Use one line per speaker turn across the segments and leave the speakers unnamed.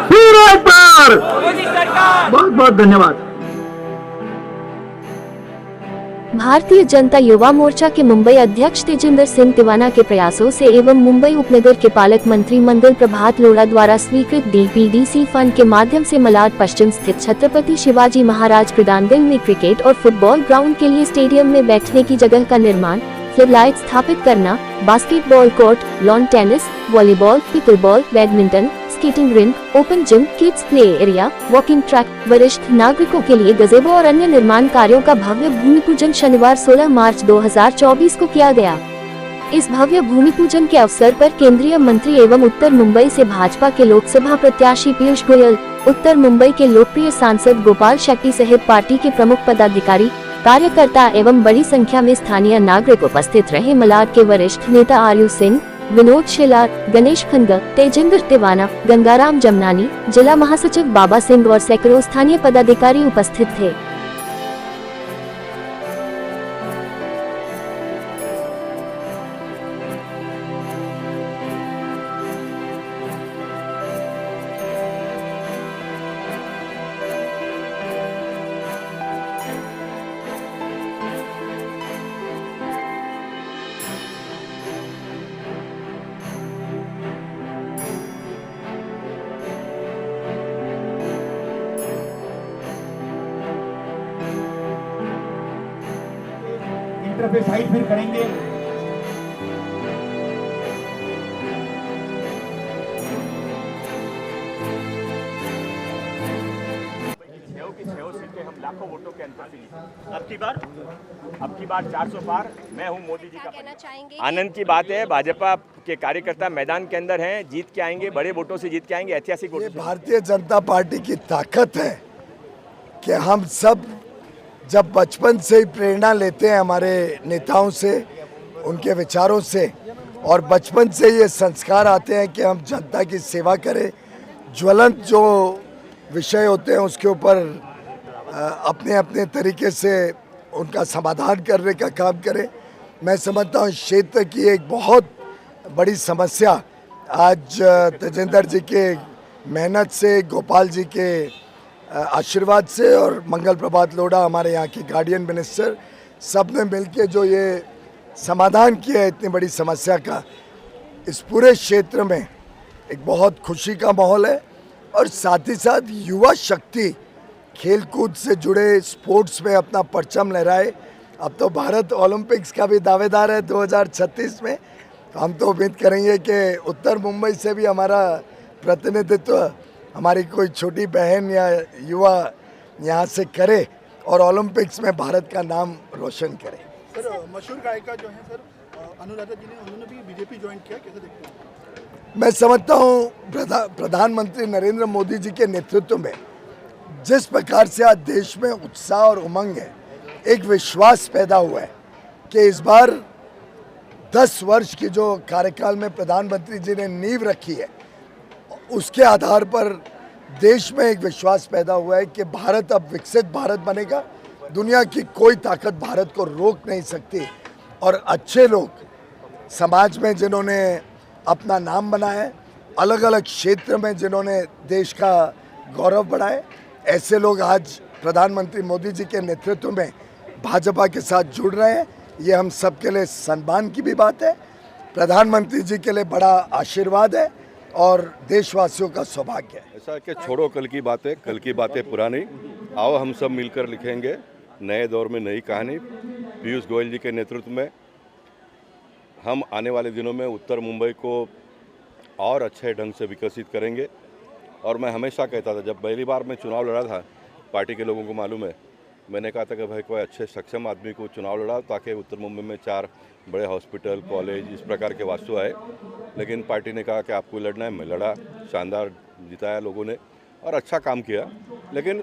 फिर एक बार बहुत बहुत धन्यवाद।
भारतीय जनता युवा मोर्चा के मुंबई अध्यक्ष तेजिंदर सिंह तिवाना के प्रयासों से एवं मुंबई उपनगर के पालक मंत्री मंगल प्रभात लोढ़ा द्वारा स्वीकृत डीपीडीसी फंड के माध्यम से मलाड पश्चिम स्थित छत्रपति शिवाजी महाराज क्रीडांगण में क्रिकेट और फुटबॉल ग्राउंड के लिए स्टेडियम में बैठने की जगह का निर्माण, फ्लडलाइट स्थापित करना, basketball court, lawn tennis, volleyball, pickleball, badminton, skating rink, open gym, kids play area, walking track, वरिष्ठ नागरिकों के लिए गज़ेबो और अन्य निर्माण कार्यों का भव्य भूमि पूजन शनिवार 16 मार्च 2024 को किया गया। इस भव्य भूमि पूजन के अवसर पर केंद्रीय मंत्री एवं उत्तर मुंबई से भाजपा के लोकसभा प्रत्याशी पीयूष गोयल, उत्तर मुंबई के लोकप्रिय सांसद गोपाल शेट्टी सहित पार्टी के प्रमुख पदाधिकारी, कार्यकर्ता एवं बड़ी संख्या में स्थानीय नागरिक उपस्थित रहे। मलाड के वरिष्ठ नेता आर्यू सिंह, विनोद शेलार, गणेश खनगर, तेजिंदर तिवाना, गंगाराम जमनानी, जिला महासचिव बाबा सिंह और सैकड़ों स्थानीय पदाधिकारी उपस्थित थे।
इंटरफेस हाइट फिर करेंगे। सीटें हम लाखों वोटों के अंतर से जीते। अब की बार 400 पार। मैं हूं मोदी जी का कहना चाहेंगे। आनंद की बात है, भाजपा के कार्यकर्ता मैदान के अंदर हैं, जीत के आएंगे, बड़े वोटों से जीत के आएंगे, ऐतिहासिक वोटों से।
भारतीय जनता पार्टी की ताकत है कि हम सब जब बचपन से ही प्रेरणा लेते हैं हमारे नेताओं से, उनके विचारों से, और बचपन से ये संस्कार आते हैं कि हम जनता की सेवा करें, ज्वलंत जो विषय होते हैं उसके ऊपर अपने अपने तरीके से उनका समाधान करने का काम करें। मैं समझता हूँ क्षेत्र की एक बहुत बड़ी समस्या आज तेजिंदर जी के मेहनत से, गोपाल जी के आशीर्वाद से और मंगल प्रभात लोढ़ा हमारे यहाँ के गार्डियन मिनिस्टर, सब ने मिलके जो ये समाधान किया है इतनी बड़ी समस्या का, इस पूरे क्षेत्र में एक बहुत खुशी का माहौल है। और साथ ही साथ युवा शक्ति खेलकूद से जुड़े, स्पोर्ट्स में अपना परचम लहराए। अब तो भारत ओलंपिक्स का भी दावेदार है 2036 में, तो हम तो उम्मीद करेंगे कि उत्तर मुंबई से भी हमारा प्रतिनिधित्व हमारी कोई छोटी बहन या युवा यहाँ से करे और ओलंपिक्स में भारत का नाम रोशन करे।
सर, मशहूर गायिका जो है सर अनुराधा जी ने, उन्होंने भी बीजेपी ज्वाइन किया, कैसे देखते हैं?
मैं समझता हूँ प्रधानमंत्री नरेंद्र मोदी जी के नेतृत्व में जिस प्रकार से आज देश में उत्साह और उमंग है, एक विश्वास पैदा हुआ है कि इस बार 10 वर्ष की जो कार्यकाल में प्रधानमंत्री जी ने नींव रखी है, उसके आधार पर देश में एक विश्वास पैदा हुआ है कि भारत अब विकसित भारत बनेगा। दुनिया की कोई ताकत भारत को रोक नहीं सकती। और अच्छे लोग समाज में जिन्होंने अपना नाम बनाया है, अलग अलग क्षेत्र में जिन्होंने देश का गौरव बढ़ाए, ऐसे लोग आज प्रधानमंत्री मोदी जी के नेतृत्व में भाजपा के साथ जुड़ रहे हैं। ये हम सब के लिए सम्मान की भी बात है, प्रधानमंत्री जी के लिए बड़ा आशीर्वाद है और देशवासियों का सौभाग्य है।
ऐसा कि छोड़ो कल की बातें पुरानी, आओ हम सब मिलकर लिखेंगे नए दौर में नई कहानी। पीयूष गोयल जी के नेतृत्व में हम आने वाले दिनों में उत्तर मुंबई को और अच्छे ढंग से विकसित करेंगे। और मैं हमेशा कहता था, जब पहली बार मैं चुनाव लड़ा था, पार्टी के लोगों को मालूम है, मैंने कहा था कि भाई कोई अच्छे सक्षम आदमी को चुनाव लड़ा ताकि उत्तर मुंबई में 4 बड़े हॉस्पिटल, कॉलेज, इस प्रकार के वास्तु आए। लेकिन पार्टी ने कहा कि आपको लड़ना है, मैं लड़ा, शानदार जिताया लोगों ने और अच्छा काम किया। लेकिन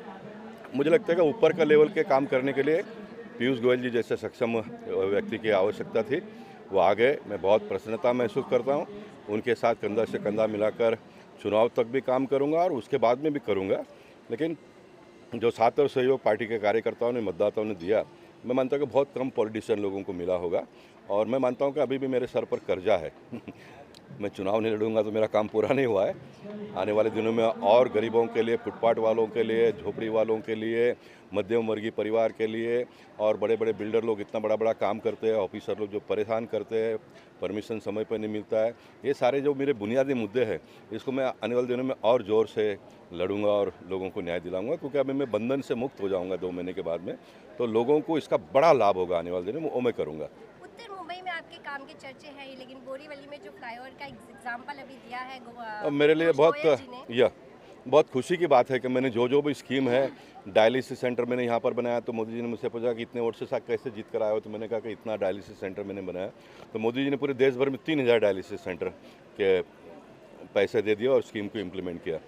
मुझे लगता है कि ऊपर का लेवल के काम करने के लिए पीयूष गोयल जी जैसे सक्षम व्यक्ति की आवश्यकता थी, वो आ गए। मैं बहुत प्रसन्नता महसूस करता हूँ। उनके साथ कंधा से कंधा मिलाकर चुनाव तक भी काम करूँगा और उसके बाद में भी करूँगा। लेकिन जो साथ और सहयोग पार्टी के कार्यकर्ताओं ने, मतदाताओं ने दिया, मैं मानता हूँ कि बहुत कम पॉलिटिशियन लोगों को मिला होगा। और मैं मानता हूँ कि अभी भी मेरे सर पर कर्जा है मैं चुनाव नहीं लड़ूंगा तो मेरा काम पूरा नहीं हुआ है। आने वाले दिनों में और गरीबों के लिए, फुटपाथ वालों के लिए, झोपड़ी वालों के लिए, मध्यम वर्गीय परिवार के लिए और बड़े बड़े बिल्डर लोग इतना बड़ा बड़ा काम करते हैं, ऑफिसर लोग जो परेशान करते हैं, परमिशन समय पर नहीं मिलता है, ये सारे जो मेरे बुनियादी मुद्दे हैं इसको मैं आने वाले दिनों में और ज़ोर से लड़ूंगा और लोगों को न्याय दिलाऊंगा, क्योंकि अभी मैं बंधन से मुक्त हो जाऊंगा 2 महीने के बाद में, तो लोगों को इसका बड़ा लाभ होगा आने वाले दिनों में, वो मैं करूँगा।
उत्तर मुंबई में आपके काम के चर्चे हैं, लेकिन बोरीवली में जो फ्लाईओवर का एग्जाम्पल अभी दिया है
अब मेरे लिए बहुत खुशी की बात है कि मैंने जो भी स्कीम है, डायलिसिस सेंटर मैंने यहाँ पर बनाया, तो मोदी जी ने मुझसे पूछा कि इतने वर्ष से कैसे जीत कर आए हो, तो मैंने कहा कि इतना डायलिसिस सेंटर मैंने बनाया, तो मोदी जी ने पूरे देश भर में 3000 डायलिसिस सेंटर के पैसे दे दिए और स्कीम को इम्प्लीमेंट किया।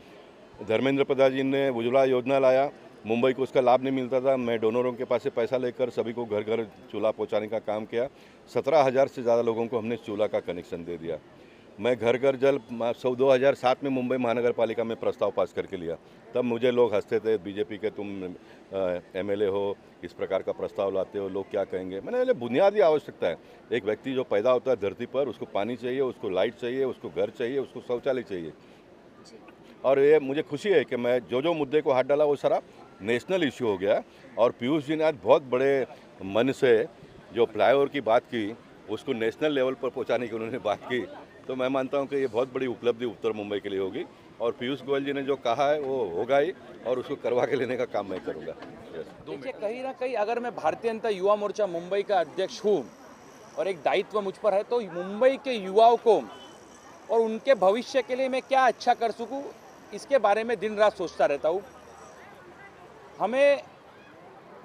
धर्मेंद्र प्रधान जी ने उज्ज्वला योजना लाया, मुंबई को उसका लाभ नहीं मिलता था, मैं डोनरों के पास से पैसा लेकर सभी को घर घर चूल्हा पहुंचाने का काम किया। 17,000 से ज़्यादा लोगों को हमने चूल्हा का कनेक्शन दे दिया। मैं घर घर जल 2007 में मुंबई महानगर पालिका में प्रस्ताव पास करके लिया, तब मुझे लोग हंसते थे, बीजेपी के तुम MLA हो, इस प्रकार का प्रस्ताव लाते हो, लोग क्या कहेंगे। मैंने बोले बुनियादी आवश्यकता है, एक व्यक्ति जो पैदा होता है धरती पर, उसको पानी चाहिए, उसको लाइट चाहिए, उसको घर चाहिए, उसको शौचालय चाहिए। और ये मुझे खुशी है कि मैं जो मुद्दे को हाथ डाला वो सारा नेशनल इशू हो गया। और पीयूष जी ने आज बहुत बड़े मन से जो फ्लाईओवर की बात की, उसको नेशनल लेवल पर पहुंचाने की उन्होंने बात की, तो मैं मानता हूं कि ये बहुत बड़ी उपलब्धि उत्तर मुंबई के लिए होगी। और पीयूष गोयल जी ने जो कहा है वो होगा ही, और उसको करवा के लेने का काम मैं करूँगा।
देखिए, कहीं ना कहीं अगर मैं भारतीय जनता युवा मोर्चा मुंबई का अध्यक्ष हूँ और एक दायित्व मुझ पर है, तो मुंबई के युवाओं को और उनके भविष्य के लिए मैं क्या अच्छा कर सकूँ, इसके बारे में दिन रात सोचता रहता हूँ। हमें,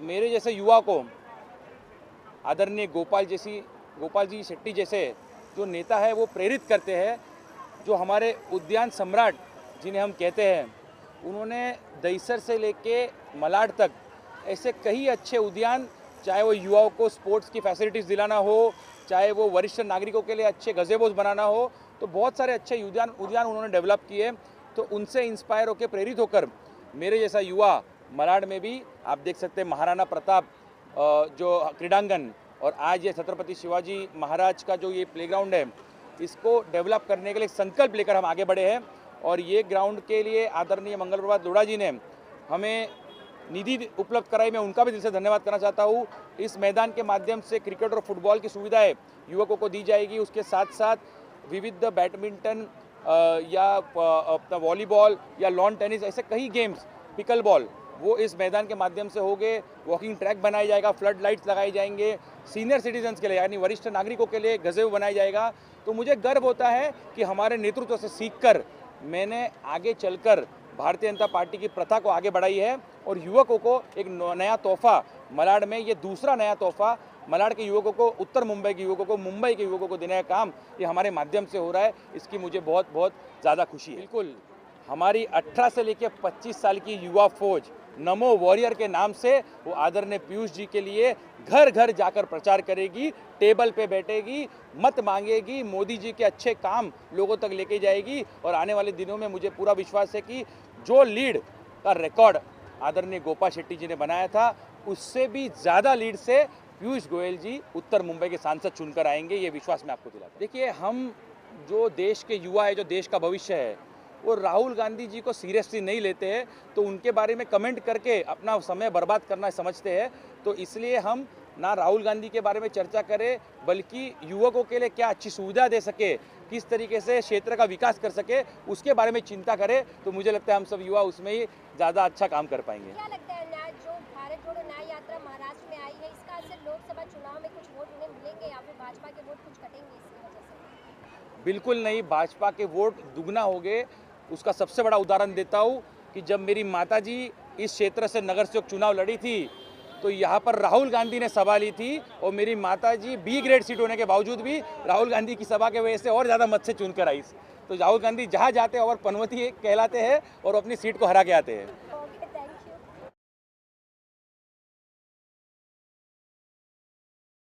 मेरे जैसे युवा को आदरणीय गोपाल जी शेट्टी जैसे जो नेता है वो प्रेरित करते हैं, जो हमारे उद्यान सम्राट जिन्हें हम कहते हैं, उन्होंने दहीसर से लेके मलाड तक ऐसे कई अच्छे उद्यान, चाहे वो युवाओं को स्पोर्ट्स की फैसिलिटीज़ दिलाना हो, चाहे वो वरिष्ठ नागरिकों के लिए अच्छे गज़ेबोज बनाना हो, तो बहुत सारे अच्छे उद्यान उन्होंने डेवलप किए। तो उनसे इंस्पायर होकर, प्रेरित होकर मेरे जैसा युवा मलाड में भी आप देख सकते हैं महाराणा प्रताप जो क्रीडांगन, और आज ये छत्रपति शिवाजी महाराज का जो ये प्लेग्राउंड है, इसको डेवलप करने के लिए संकल्प लेकर हम आगे बढ़े हैं। और ये ग्राउंड के लिए आदरणीय मंगल प्रभात लोढ़ा जी ने हमें निधि उपलब्ध कराई, मैं उनका भी दिल से धन्यवाद करना चाहता हूँ। इस मैदान के माध्यम से क्रिकेट और फुटबॉल की सुविधाएं युवकों को दी जाएगी, उसके साथ साथ विविध बैडमिंटन या अपना वॉलीबॉल या लॉन टेनिस, ऐसे कई गेम्स, पिकल बॉल, वो इस मैदान के माध्यम से होंगे। वॉकिंग ट्रैक बनाया जाएगा, फ्लड लाइट्स लगाई जाएंगे, सीनियर सिटीजन्स के लिए यानी वरिष्ठ नागरिकों के लिए गज़ेब बनाया जाएगा। तो मुझे गर्व होता है कि हमारे नेतृत्व से सीखकर मैंने आगे चलकर भारतीय जनता पार्टी की प्रथा को आगे बढ़ाई है और युवकों को एक नया तोहफा मलाड में, ये दूसरा नया तोहफा मलाड के युवकों को, उत्तर मुंबई के युवकों को, मुंबई के युवकों को देने का काम ये हमारे माध्यम से हो रहा है। इसकी मुझे बहुत बहुत ज़्यादा खुशी है। बिल्कुल, हमारी 18 से लेकर 25 साल की युवा फौज नमो वॉरियर के नाम से वो आदरणीय पीयूष जी के लिए घर घर जाकर प्रचार करेगी, टेबल पे बैठेगी, मत मांगेगी, मोदी जी के अच्छे काम लोगों तक लेके जाएगी। और आने वाले दिनों में मुझे पूरा विश्वास है कि जो लीड का रिकॉर्ड आदरणीय गोपाल शेट्टी जी ने बनाया था, उससे भी ज़्यादा लीड से पीयूष गोयल जी उत्तर मुंबई के सांसद चुनकर आएंगे, ये विश्वास मैं आपको दिलाता हूं। देखिए, हम जो देश के युवा है, जो देश का भविष्य है, वो राहुल गांधी जी को सीरियसली नहीं लेते हैं, तो उनके बारे में कमेंट करके अपना समय बर्बाद करना समझते हैं। तो इसलिए हम ना राहुल गांधी के बारे में चर्चा करें, बल्कि युवकों के लिए क्या अच्छी सुविधा दे सके, किस तरीके से क्षेत्र का विकास कर सके, उसके बारे में चिंता करें। तो मुझे लगता है हम सब युवा उसमें ही ज़्यादा अच्छा काम कर पाएंगे।
क्या लगता है, जो भारत जोड़ो न्याय यात्रा महाराष्ट्र में आई है, इसका असर लोकसभा चुनाव में कुछ वोट उन्हें मिलेंगे या फिर भाजपा के वोट कुछ कटेंगे इसकी वजह से?
बिल्कुल नहीं, भाजपा के वोट दुगना हो गए। उसका सबसे बड़ा उदाहरण देता हूँ कि जब मेरी माताजी इस क्षेत्र से नगर सेवक चुनाव लड़ी थी, तो यहाँ पर राहुल गांधी ने सभा ली थी और मेरी माताजी B ग्रेड सीट होने के बावजूद भी राहुल गांधी की सभा के वजह से और ज़्यादा मत से चुनकर आई। तो राहुल गांधी जहाँ जाते हैं और पनवती कहलाते हैं और अपनी सीट को हरा के आते हैं।